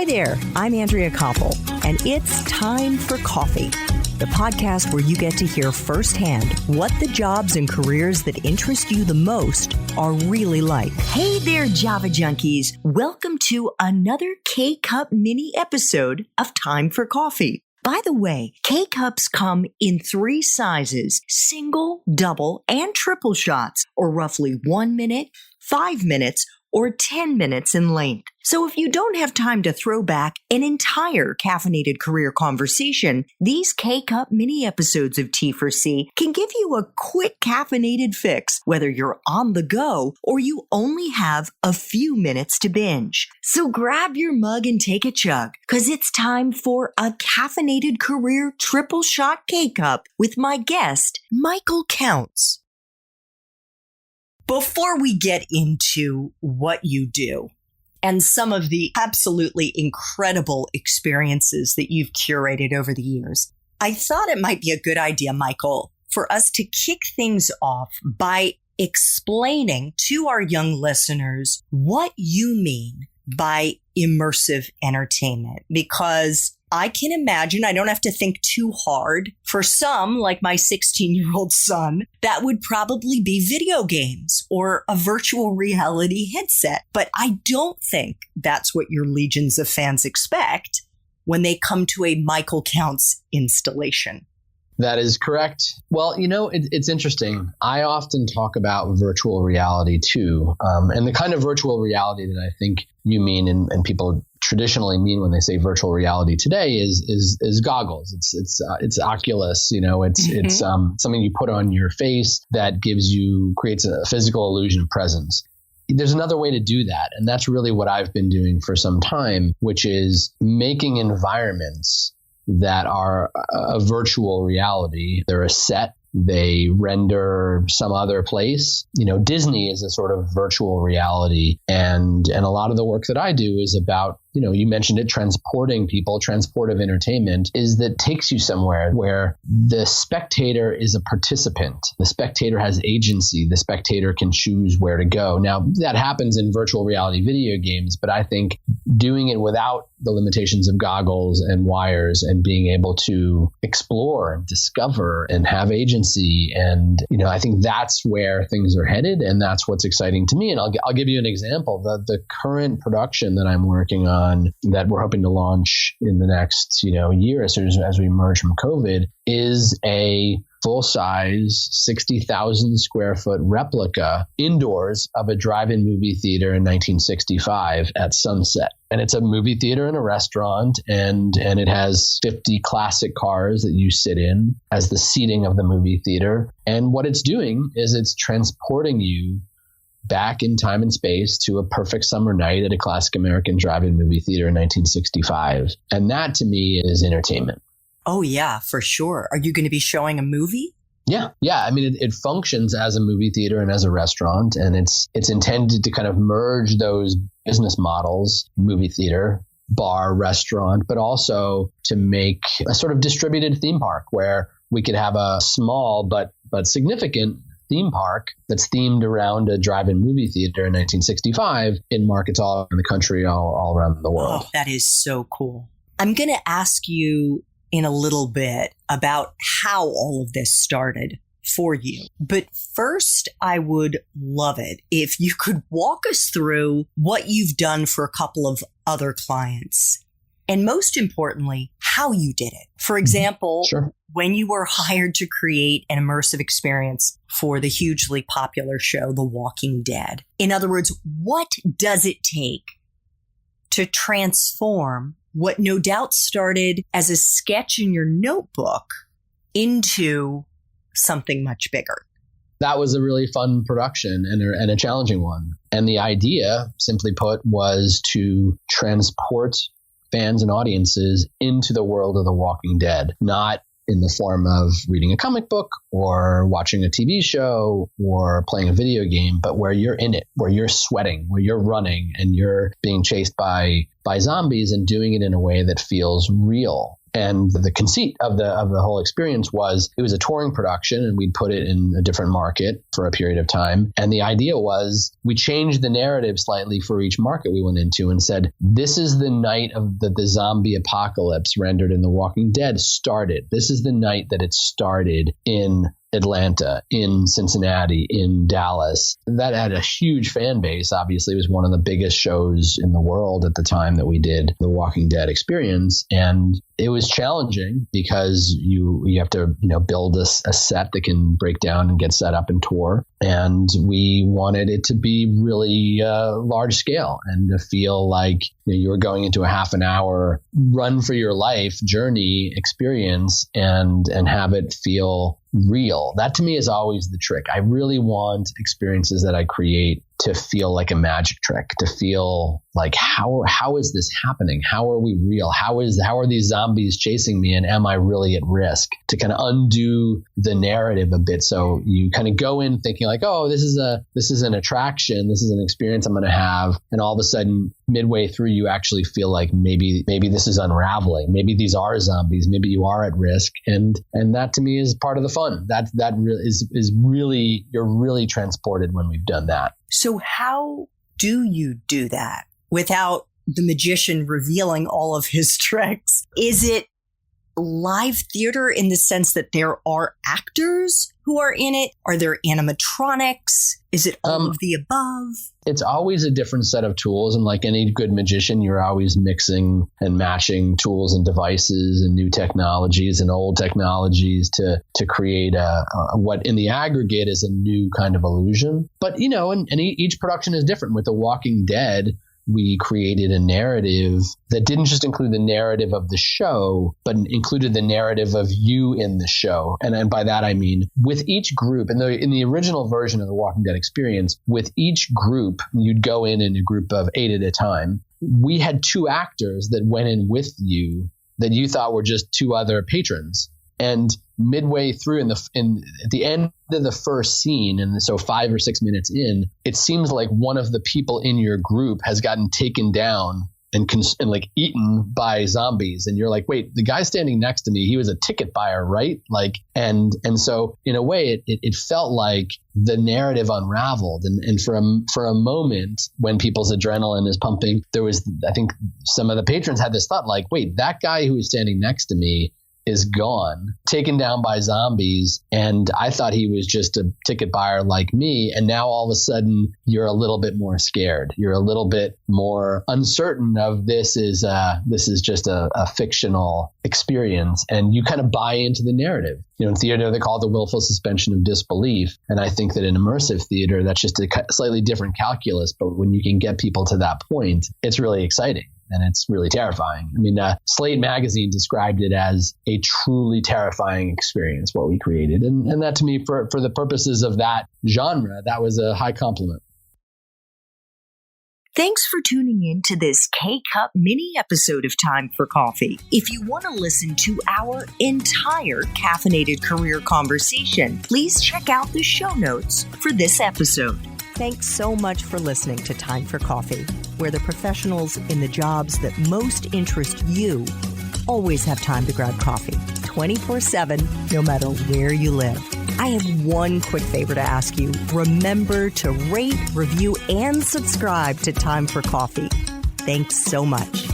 Hi there, I'm Andrea Koppel, and it's time for coffee, the podcast where you get to hear firsthand what the jobs and careers that interest you the most are really like. Hey there, Java junkies. Welcome to another K-Cup mini episode of Time for Coffee. By the way, K-Cups come in 3 sizes, single, double, and triple shots, or roughly 1 minute, 5 minutes, or 10 minutes in length. So if you don't have time to throw back an entire caffeinated career conversation, these K-Cup mini episodes of T4C can give you a quick caffeinated fix, whether you're on the go or you only have a few minutes to binge. So grab your mug and take a chug, because it's time for a caffeinated career triple shot K-Cup with my guest, Michael Counts. Before we get into what you do and some of the absolutely incredible experiences that you've curated over the years, I thought it might be a good idea, Michael, for us to kick things off by explaining to our young listeners what you mean by immersive entertainment, because I can imagine, I don't have to think too hard. For some, like my 16-year-old son, that would probably be video games or a virtual reality headset. But I don't think that's what your legions of fans expect when they come to a Michael Counts installation. That is correct. Well, it's interesting. I often talk about virtual reality too. And the kind of virtual reality that I think you mean and people traditionally mean when they say virtual reality today is goggles. It's Oculus, it's something you put on your face that creates a physical illusion of presence. There's another way to do that. And that's really what I've been doing for some time, which is making environments that are a virtual reality. They're a set. They render some other place. Disney is a sort of virtual reality. And a lot of the work that I do is about, you mentioned it, transporting people, transportive entertainment that takes you somewhere where the spectator is a participant. The spectator has agency. The spectator can choose where to go. Now, that happens in virtual reality video games, but I think doing it without the limitations of goggles and wires and being able to explore and discover and have agency. And, I think that's where things are headed. And that's what's exciting to me. And I'll give you an example. The current production that I'm working on that we're hoping to launch in the next, year as soon as we emerge from COVID is a full-size 60,000 square foot replica indoors of a drive-in movie theater in 1965 at Sunset. And it's a movie theater and a restaurant, and it has 50 classic cars that you sit in as the seating of the movie theater. And what it's doing is it's transporting you back in time and space to a perfect summer night at a classic American drive-in movie theater in 1965. And that to me is entertainment. Oh, yeah, for sure. Are you going to be showing a movie? Yeah. I mean, it functions as a movie theater and as a restaurant, and it's intended to kind of merge those business models, movie theater, bar, restaurant, but also to make a sort of distributed theme park where we could have a small but significant theme park that's themed around a drive-in movie theater in 1965 in markets all around the country, all around the world. Oh, that is so cool. I'm going to ask you in a little bit about how all of this started for you. But first, I would love it if you could walk us through what you've done for a couple of other clients. And most importantly, how you did it. For example, Sure. When you were hired to create an immersive experience for the hugely popular show, The Walking Dead. In other words, what does it take to transform what no doubt started as a sketch in your notebook into something much bigger? That was a really fun production and a challenging one. And the idea, simply put, was to transport fans and audiences into the world of The Walking Dead, not in the form of reading a comic book or watching a TV show or playing a video game, but where you're in it, where you're sweating, where you're running and you're being chased by zombies and doing it in a way that feels real. And the conceit of the whole experience was it was a touring production, and we'd put it in a different market for a period of time. And the idea was we changed the narrative slightly for each market we went into and said, this is the night of the zombie apocalypse rendered in The Walking Dead started. This is the night that it started in Atlanta, in Cincinnati, in Dallas. That had a huge fan base. Obviously, it was one of the biggest shows in the world at the time that we did the Walking Dead experience. And it was challenging because you have to build a set that can break down and get set up and tour. And we wanted it to be really large scale and to feel like you were going into a half an hour run for your life journey experience and have it feel real. That to me is always the trick. I really want experiences that I create to feel like a magic trick, to feel like how is this happening? How are we real? How are these zombies chasing me? And am I really at risk? To kind of undo the narrative a bit. So you kind of go in thinking like, oh, this is an attraction. This is an experience I'm going to have. And all of a sudden, midway through, you actually feel like maybe this is unraveling. Maybe these are zombies. Maybe you are at risk. And that to me is part of the fun. That really is really, you're really transported when we've done that. So how do you do that without the magician revealing all of his tricks? Is it live theater in the sense that there are actors who are in it? Are there animatronics? Is it all of the above? It's always a different set of tools. And like any good magician, you're always mixing and matching tools and devices and new technologies and old technologies to create what in the aggregate is a new kind of illusion. But, and each production is different. With The Walking Dead, we created a narrative that didn't just include the narrative of the show, but included the narrative of you in the show. And by that, I mean, with each group, in the original version of the Walking Dead experience, with each group, you'd go in a group of 8 at a time. We had 2 actors that went in with you that you thought were just 2 other patrons. And midway through at the end of the first scene, and so 5 or 6 minutes in, it seems like one of the people in your group has gotten taken down and like eaten by zombies. And you're like, wait, the guy standing next to me, he was a ticket buyer, right? Like, and so in a way it felt like the narrative unraveled. And for a moment when people's adrenaline is pumping, there was, I think some of the patrons had this thought like, wait, that guy who was standing next to me is gone, taken down by zombies. And I thought he was just a ticket buyer like me. And now all of a sudden you're a little bit more scared. You're a little bit more uncertain of this is just a fictional experience. And you kind of buy into the narrative. In theater, they call it the willful suspension of disbelief. And I think that in immersive theater, that's just a slightly different calculus. But when you can get people to that point, it's really exciting. And it's really terrifying. I mean, Slate magazine described it as a truly terrifying experience, what we created. And that to me, for the purposes of that genre, that was a high compliment. Thanks for tuning in to this K-Cup mini episode of Time for Coffee. If you want to listen to our entire caffeinated career conversation, please check out the show notes for this episode. Thanks so much for listening to Time for Coffee, where the professionals in the jobs that most interest you always have time to grab coffee 24/7, no matter where you live. I have one quick favor to ask you. Remember to rate, review, and subscribe to Time for Coffee. Thanks so much.